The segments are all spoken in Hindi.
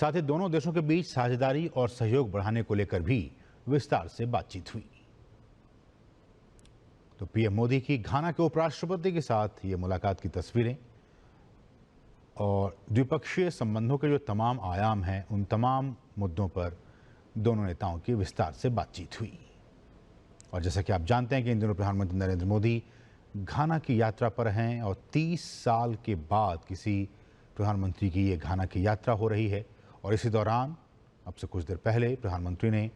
साथ ही दोनों देशों के बीच साझेदारी और सहयोग बढ़ाने को लेकर भी विस्तार से बातचीत हुई। तो पीएम मोदी की घाना के उपराष्ट्रपति के साथ ये मुलाकात की तस्वीरें और द्विपक्षीय संबंधों के जो तमाम आयाम हैं, उन तमाम मुद्दों पर दोनों नेताओं की विस्तार से बातचीत हुई। और जैसा कि आप जानते हैं कि इन दिनों प्रधानमंत्री नरेंद्र मोदी घाना की यात्रा पर हैं और 30 साल के बाद किसी प्रधानमंत्री की ये घाना की यात्रा हो रही है। और इसी दौरान अब से कुछ देर पहले प्रधानमंत्री ने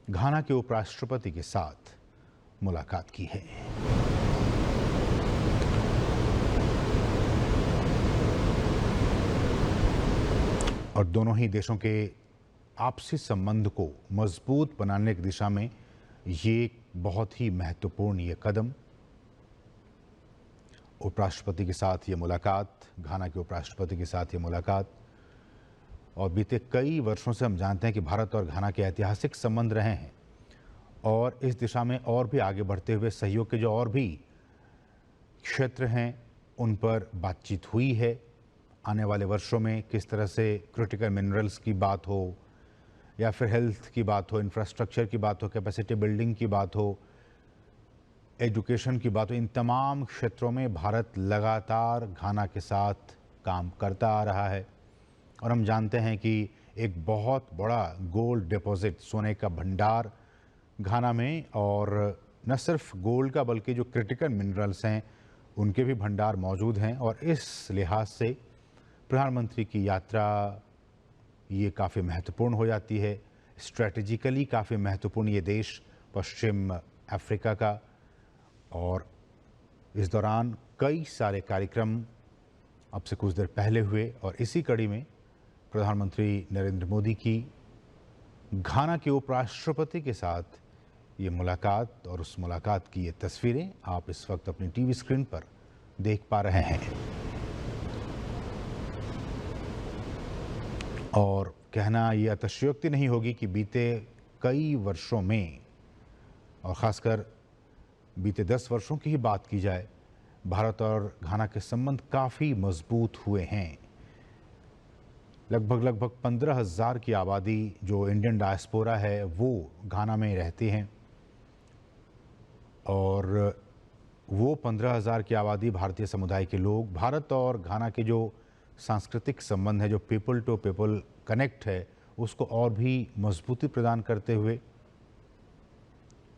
घाना के उपराष्ट्रपति के साथ मुलाकात की है। और दोनों ही देशों के आपसी संबंध को मजबूत बनाने की दिशा में ये बहुत ही महत्वपूर्ण ये कदम, उपराष्ट्रपति के साथ ये मुलाकात, घाना के उपराष्ट्रपति के साथ ये मुलाकात। और बीते कई वर्षों से हम जानते हैं कि भारत और घाना के ऐतिहासिक संबंध रहे हैं और इस दिशा में और भी आगे बढ़ते हुए सहयोग के जो और भी क्षेत्र हैं उन पर बातचीत हुई है। आने वाले वर्षों में किस तरह से क्रिटिकल मिनरल्स की बात हो या फिर हेल्थ की बात हो, इंफ्रास्ट्रक्चर की बात हो, कैपेसिटी बिल्डिंग की बात हो, एजुकेशन की बात हो, इन तमाम क्षेत्रों में भारत लगातार घाना के साथ काम करता आ रहा है। और हम जानते हैं कि एक बहुत बड़ा गोल्ड डिपॉजिट, सोने का भंडार घाना में, और न सिर्फ गोल्ड का बल्कि जो क्रिटिकल मिनरल्स हैं उनके भी भंडार मौजूद हैं। और इस लिहाज से प्रधानमंत्री की यात्रा ये काफ़ी महत्वपूर्ण हो जाती है, स्ट्रेटेजिकली काफ़ी महत्वपूर्ण ये देश पश्चिम अफ्रीका का। और इस दौरान कई सारे कार्यक्रम अब से कुछ देर पहले हुए और इसी कड़ी में प्रधानमंत्री नरेंद्र मोदी की घाना के उपराष्ट्रपति के साथ ये मुलाकात और उस मुलाकात की ये तस्वीरें आप इस वक्त अपनी टीवी स्क्रीन पर देख पा रहे हैं। और कहना ये अतिशयोक्ति नहीं होगी कि बीते कई वर्षों में, और ख़ासकर बीते 10 वर्षों की ही बात की जाए, भारत और घाना के संबंध काफ़ी मजबूत हुए हैं। लगभग 15,000 की आबादी जो इंडियन डायस्पोरा है वो घाना में रहती हैं और वो 15,000 की आबादी भारतीय समुदाय के लोग भारत और घाना के जो सांस्कृतिक संबंध है, जो पीपल टू पीपल कनेक्ट है, उसको और भी मजबूती प्रदान करते हुए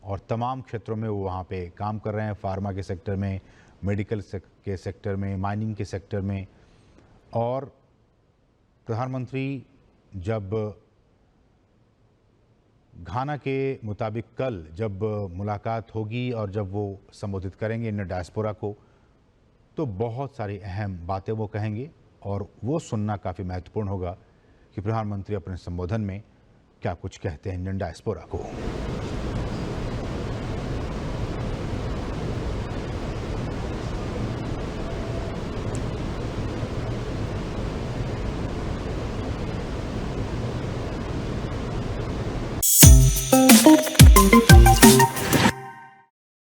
और तमाम क्षेत्रों में वो वहाँ पे काम कर रहे हैं। फार्मा के सेक्टर में, मेडिकल के सेक्टर में, माइनिंग के सेक्टर में। और प्रधानमंत्री जब घाना के मुताबिक कल जब मुलाकात होगी और जब वो संबोधित करेंगे इंडियन डायस्पोरा को, तो बहुत सारी अहम बातें वो कहेंगे और वो सुनना काफ़ी महत्वपूर्ण होगा कि प्रधानमंत्री अपने संबोधन में क्या कुछ कहते हैं इंडियन डायस्पोरा को।